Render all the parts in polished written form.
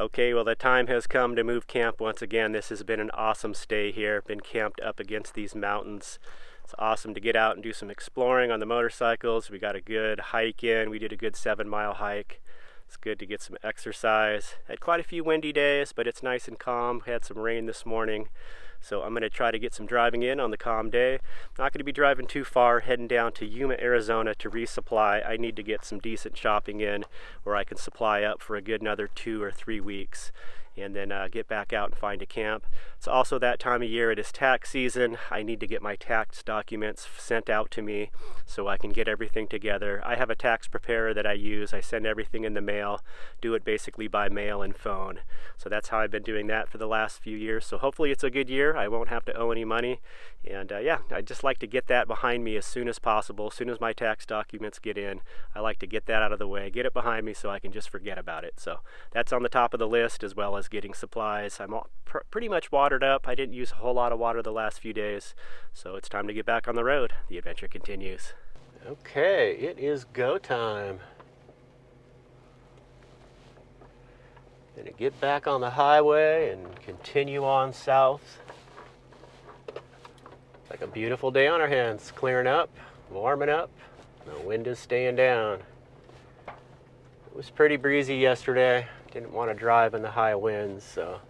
Okay, well the time has come to move camp once again. This has been an awesome stay here. Been camped up against these mountains. It's awesome to get out and do some exploring on the motorcycles. We got a good hike in. We did a good 7-mile hike. It's good to get some exercise. Had quite a few windy days, but it's nice and calm. Had some rain this morning. So I'm going to try to get some driving in on the calm day. Not going to be driving too far, heading down to Yuma, Arizona to resupply. I need to get some decent shopping in where I can supply up for a good another 2 or 3 weeks and then get back out and find a camp. It's also that time of year. It is tax season. I need to get my tax documents sent out to me so I can get everything together. I have a tax preparer that I use. I send everything in the mail, do it basically by mail and phone. So that's how I've been doing that for the last few years. So hopefully it's a good year. I won't have to owe any money. And yeah, I'd just like to get that behind me as soon as possible. As soon as my tax documents get in, I like to get that out of the way, get it behind me so I can just forget about it. So that's on the top of the list, as well as getting supplies. I'm pretty much watered up. I didn't use a whole lot of water the last few days, so it's time to get back on the road. The adventure continues. Okay, it is go time. Gonna get back on the highway and continue on south. It's like a beautiful day on our hands. Clearing up, warming up. The wind is staying down. It was pretty breezy yesterday. Didn't want to drive in the high winds, so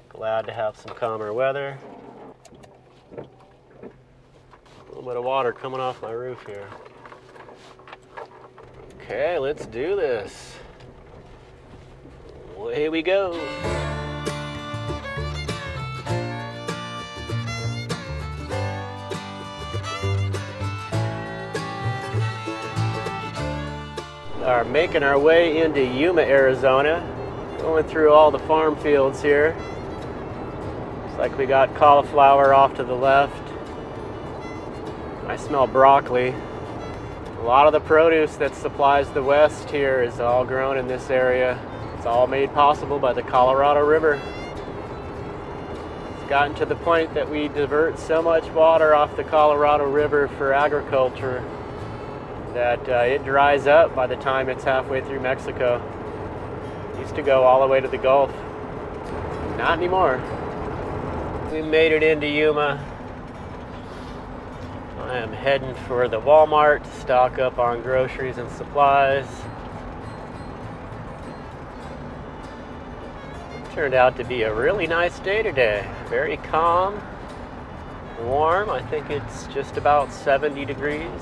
glad to have some calmer weather. A little bit of water coming off my roof here. Okay, let's do this. Away we go. Are making our way into Yuma, Arizona. Going through all the farm fields here. Looks like we got cauliflower off to the left. I smell broccoli. A lot of the produce that supplies the West here is all grown in this area. It's all made possible by the Colorado River. It's gotten to the point that we divert so much water off the Colorado River for agriculture that it dries up by the time it's halfway through Mexico. It used to go all the way to the Gulf. Not anymore. We made it into Yuma. I am heading for the Walmart to stock up on groceries and supplies. It turned out to be a really nice day today. Very calm, warm. I think it's just about 70 degrees.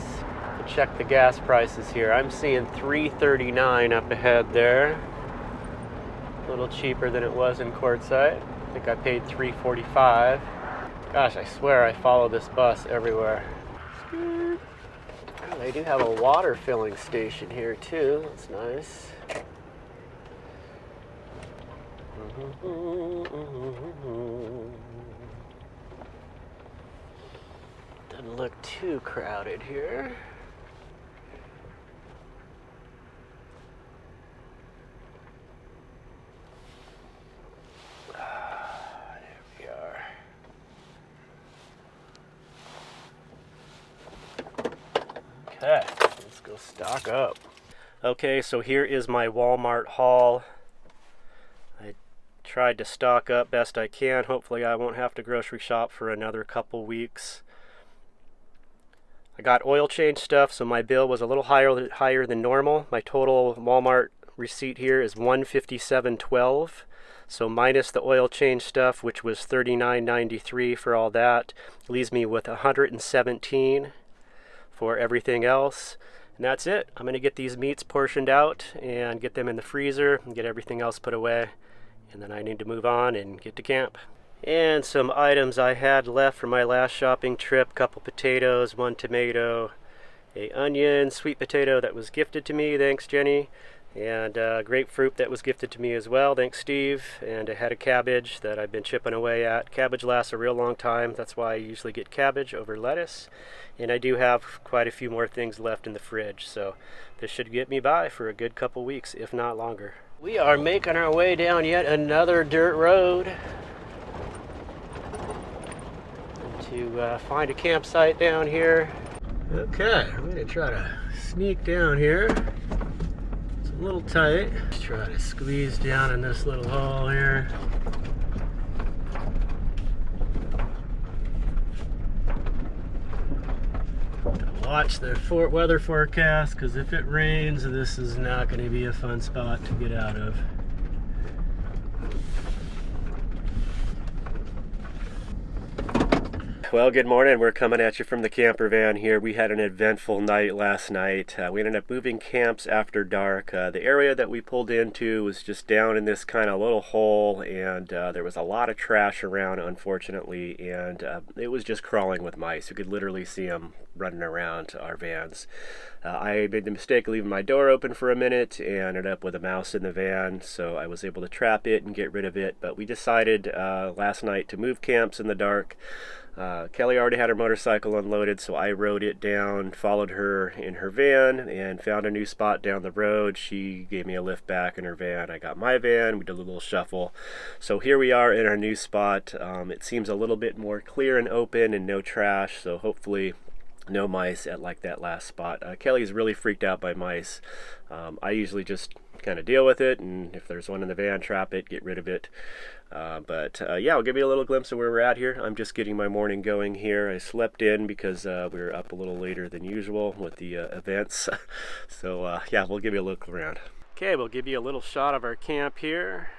Check the gas prices here. I'm seeing $3.39 up ahead there. A little cheaper than it was in Quartzsite. I think I paid $3.45. Gosh, I swear I follow this bus everywhere. Oh, they do have a water filling station here too. That's nice. Doesn't look too crowded here. Okay, let's go stock up. Okay, so here is my Walmart haul. I tried to stock up best I can. Hopefully I won't have to grocery shop for another couple weeks. I got oil change stuff, so my bill was a little higher than normal. My total Walmart receipt here is $157.12. So minus the oil change stuff, which was $39.93 for all that, leaves me with $117 for everything else. And that's it. I'm going to get these meats portioned out and get them in the freezer and get everything else put away. And then I need to move on and get to camp. And some items I had left from my last shopping trip: couple potatoes, 1 tomato, a onion, sweet potato that was gifted to me, thanks Jenny, and grapefruit that was gifted to me as well, thanks Steve, and a head of cabbage that I've been chipping away at. Cabbage lasts a real long time. That's why I usually get cabbage over lettuce. And I do have quite a few more things left in the fridge, so this should get me by for a good couple weeks, if not longer. We are making our way down yet another dirt road to find a campsite down here. Okay, I'm going to try to sneak down here. It's a little tight. Let's try to squeeze down in this little hole here. Watch the weather forecast, because if it rains, this is not going to be a fun spot to get out of. Well, good morning. We're coming at you from the camper van here. We had an eventful night last night. We ended up moving camps after dark. The area that we pulled into was just down in this kind of little hole, and there was a lot of trash around, unfortunately, and it was just crawling with mice. You could literally see them running around our vans. I made the mistake of leaving my door open for a minute and ended up with a mouse in the van, so I was able to trap it and get rid of it. But we decided last night to move camps in the dark. Kelly already had her motorcycle unloaded, so I rode it down, followed her in her van, and found a new spot down the road. She gave me a lift back in her van. I got my van. We did a little shuffle. So here we are in our new spot. It seems a little bit more clear and open and no trash, so hopefully no mice at like that last spot. Kelly's really freaked out by mice. I usually just kind of deal with it, and if there's one in the van, trap it, get rid of it. Yeah, I'll give you a little glimpse of where we're at here. I'm just getting my morning going here. I slept in because we were up a little later than usual with the events. So yeah, we'll give you a look around. Okay, we'll give you a little shot of our camp here.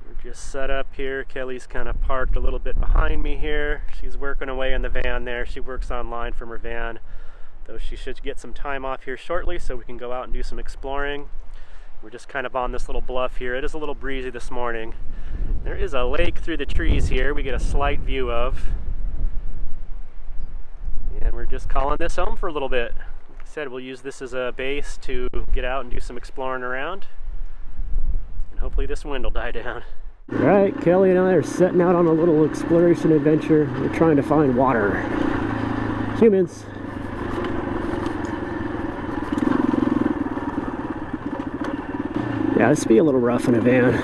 We're just set up here. Kelly's kind of parked a little bit behind me here. She's working away in the van there. She works online from her van, though she should get some time off here shortly so we can go out and do some exploring. We're just kind of on this little bluff here. It is a little breezy this morning. There is a lake through the trees here we get a slight view of. And we're just calling this home for a little bit. Like I said, we'll use this as a base to get out and do some exploring around. And hopefully this wind will die down. Alright, Kelly and I are setting out on a little exploration adventure. We're trying to find water. Humans. Yeah, this would be a little rough in a van.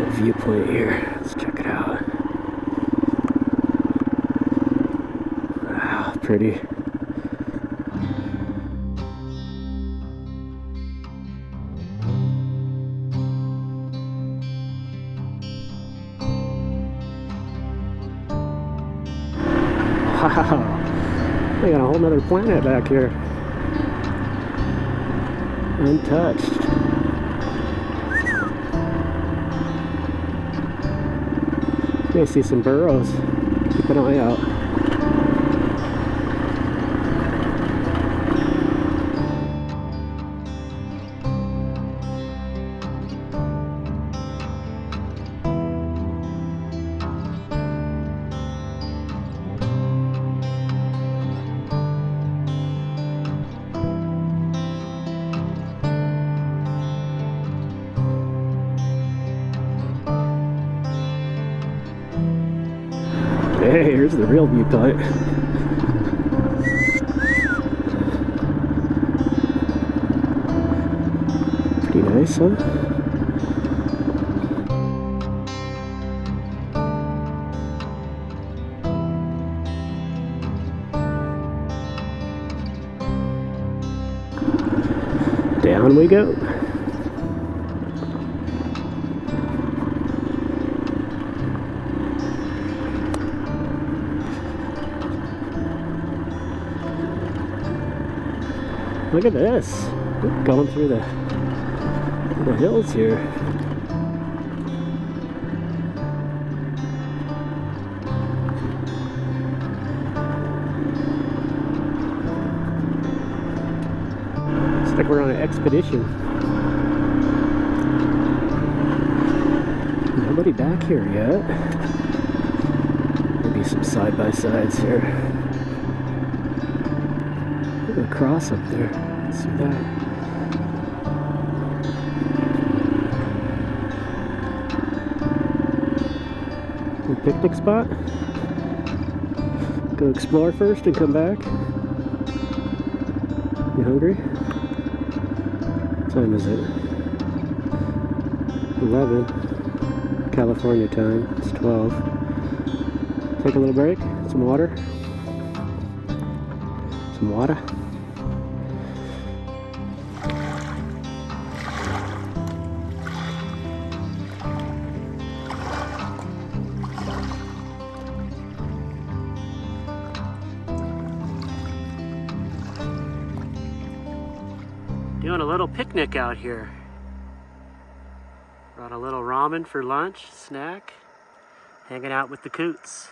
A viewpoint here. Let's check it out. Wow, pretty. Wow, they got a whole nother planet back here. Untouched. You may see some burrows. Keep an eye out. Hey, here's the real viewpoint. Pretty nice, huh? Down we go. Look at this. We're going through the hills here. It's like we're on an expedition. Nobody back here yet. Maybe some side-by-sides here. Look at the cross up there. See that? A picnic spot? Go explore first and come back? You hungry? What time is it? 11. California time. It's 12. Take a little break. Some water. Some water. Doing a little picnic out here. Brought a little ramen for lunch, snack, hanging out with the coots.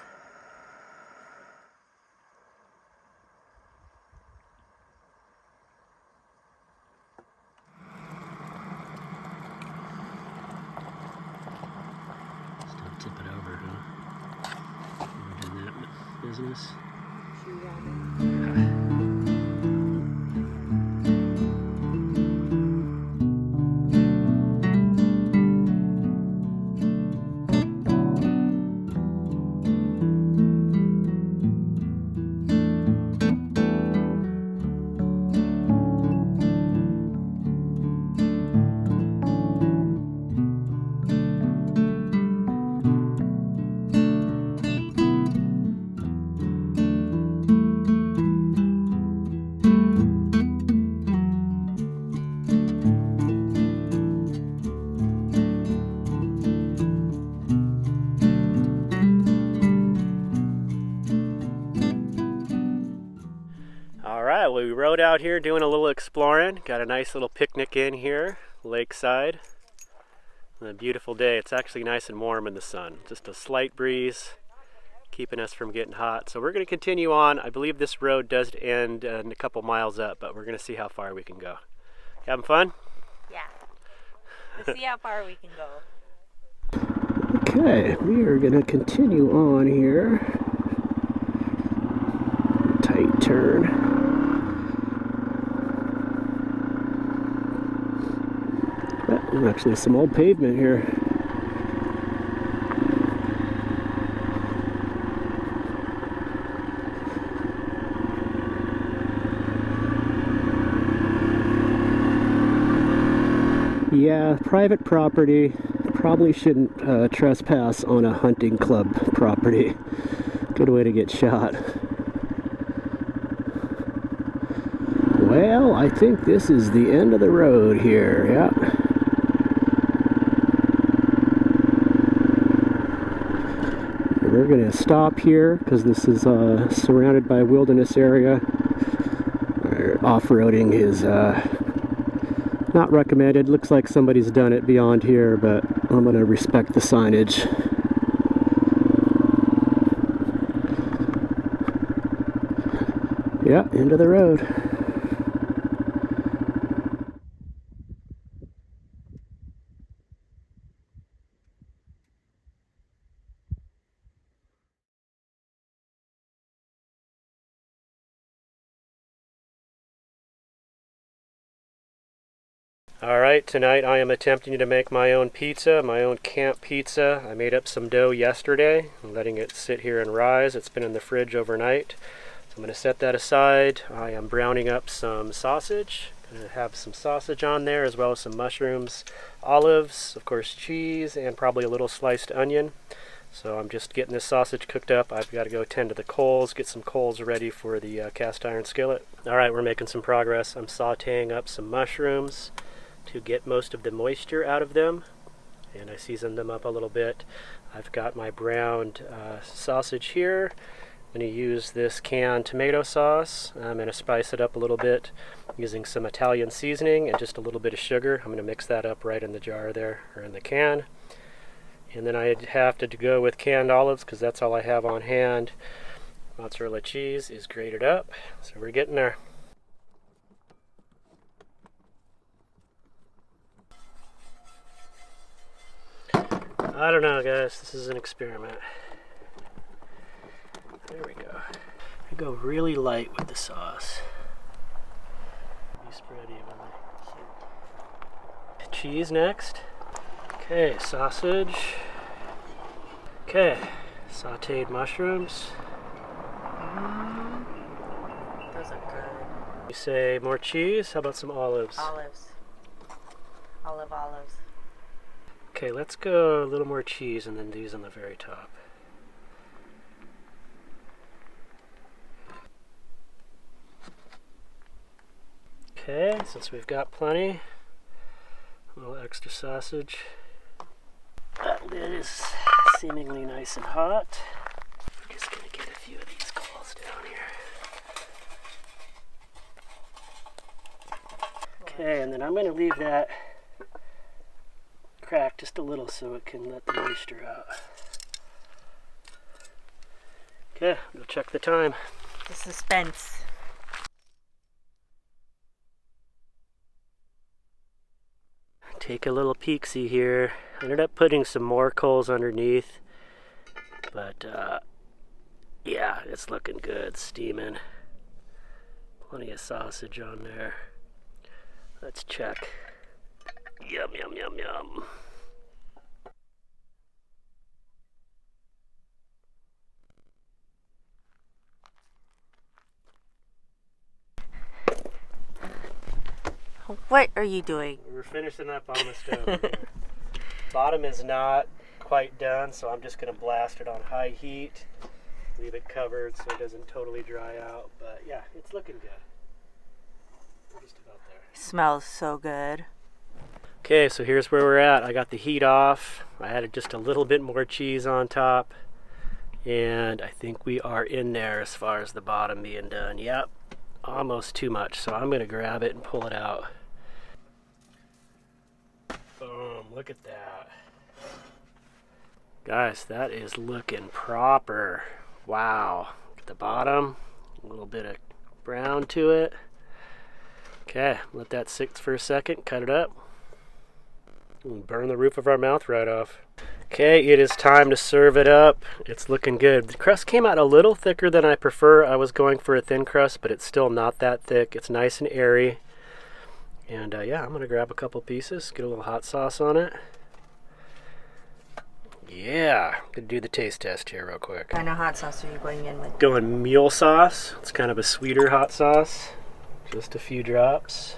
Still tip it over, huh? We're doing that business. Alright, well, we rode out here doing a little exploring. Got a nice little picnic in here, lakeside. And a beautiful day. It's actually nice and warm in the sun. Just a slight breeze keeping us from getting hot. So we're going to continue on. I believe this road does end a couple miles up, but we're going to see how far we can go. You having fun? Yeah. Let's see how far we can go. Okay, we are going to continue on here. Tight turn. Actually, some old pavement here. Yeah, private property. Probably shouldn't trespass on a hunting club property. Good way to get shot. Well, I think this is the end of the road here. Yeah. We're going to stop here because this is surrounded by a wilderness area. Off-roading is not recommended. Looks like somebody's done it beyond here, but I'm going to respect the signage. Yeah, end of the road. Alright, tonight I am attempting to make my own pizza, my own camp pizza. I made up some dough yesterday, I'm letting it sit here and rise. It's been in the fridge overnight. So I'm going to set that aside. I am browning up some sausage. I'm going to have some sausage on there as well as some mushrooms, olives, of course cheese, and probably a little sliced onion. So I'm just getting this sausage cooked up. I've got to go tend to the coals, get some coals ready for the cast iron skillet. Alright, we're making some progress. I'm sauteing up some mushrooms to get most of the moisture out of them, and I seasoned them up a little bit. I've got my browned sausage here. I'm going to use this canned tomato sauce. I'm going to spice it up a little bit using some Italian seasoning and just a little bit of sugar. I'm going to mix that up right in the jar there, or in the can. And then I'd have to go with canned olives because that's all I have on hand. Mozzarella cheese is grated up, so we're getting there. I don't know, guys. This is an experiment. There we go. I go really light with the sauce. You spread evenly. Cheese next. Okay, sausage. Okay, sauteed mushrooms. Those are good. You say more cheese? How about some olives? Olives. Olives. Okay, let's go a little more cheese and then these on the very top. Okay, since we've got plenty, a little extra sausage. That lid is seemingly nice and hot. I'm just gonna get a few of these coals down here. Okay, and then I'm going to leave that crack just a little so it can let the moisture out. Okay, we'll check the time. The suspense. Take a little peek-see here. I ended up putting some more coals underneath, but yeah, it's looking good, steaming. Plenty of sausage on there. Let's check. Yum, yum, yum, yum. What are you doing? We're finishing up on the stove here. Bottom is not quite done, so I'm just going to blast it on high heat. Leave it covered so it doesn't totally dry out. But yeah, it's looking good. We're just about there. Smells so good. Okay, so here's where we're at. I got the heat off. I added just a little bit more cheese on top. And I think we are in there as far as the bottom being done. Yep, almost too much. So I'm going to grab it and pull it out. Boom, look at that. Guys, that is looking proper. Wow. Look at the bottom. A little bit of brown to it. Okay, let that sit for a second. Cut it up. And burn the roof of our mouth right off. Okay, it is time to serve it up. It's looking good. The crust came out a little thicker than I prefer. I was going for a thin crust, but it's still not that thick. It's nice and airy. And yeah, I'm going to grab a couple pieces, get a little hot sauce on it. Yeah, I'm going to do the taste test here real quick. What kind of hot sauce are you going in with? Going mule sauce. It's kind of a sweeter hot sauce. Just a few drops.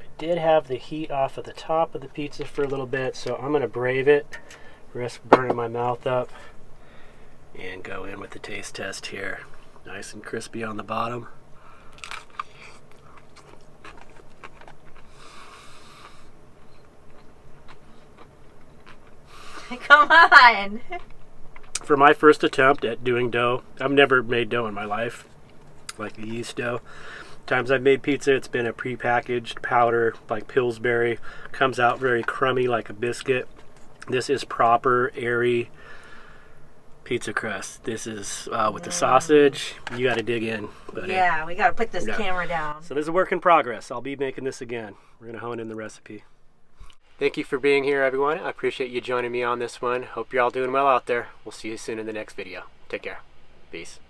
I did have the heat off of the top of the pizza for a little bit, so I'm going to brave it. Risk burning my mouth up. And go in with the taste test here. Nice and crispy on the bottom. Come on! For my first attempt at doing dough, I've never made dough in my life, like the yeast dough. Times I've made pizza, it's been a prepackaged powder like Pillsbury. Comes out very crummy like a biscuit. This is proper, airy pizza crust. This is with the sausage. You got to dig in, buddy. Yeah, we got to put this camera down. So this is a work in progress. I'll be making this again. We're going to hone in the recipe. Thank you for being here, everyone. I appreciate you joining me on this one. Hope you're all doing well out there. We'll see you soon in the next video. Take care. Peace.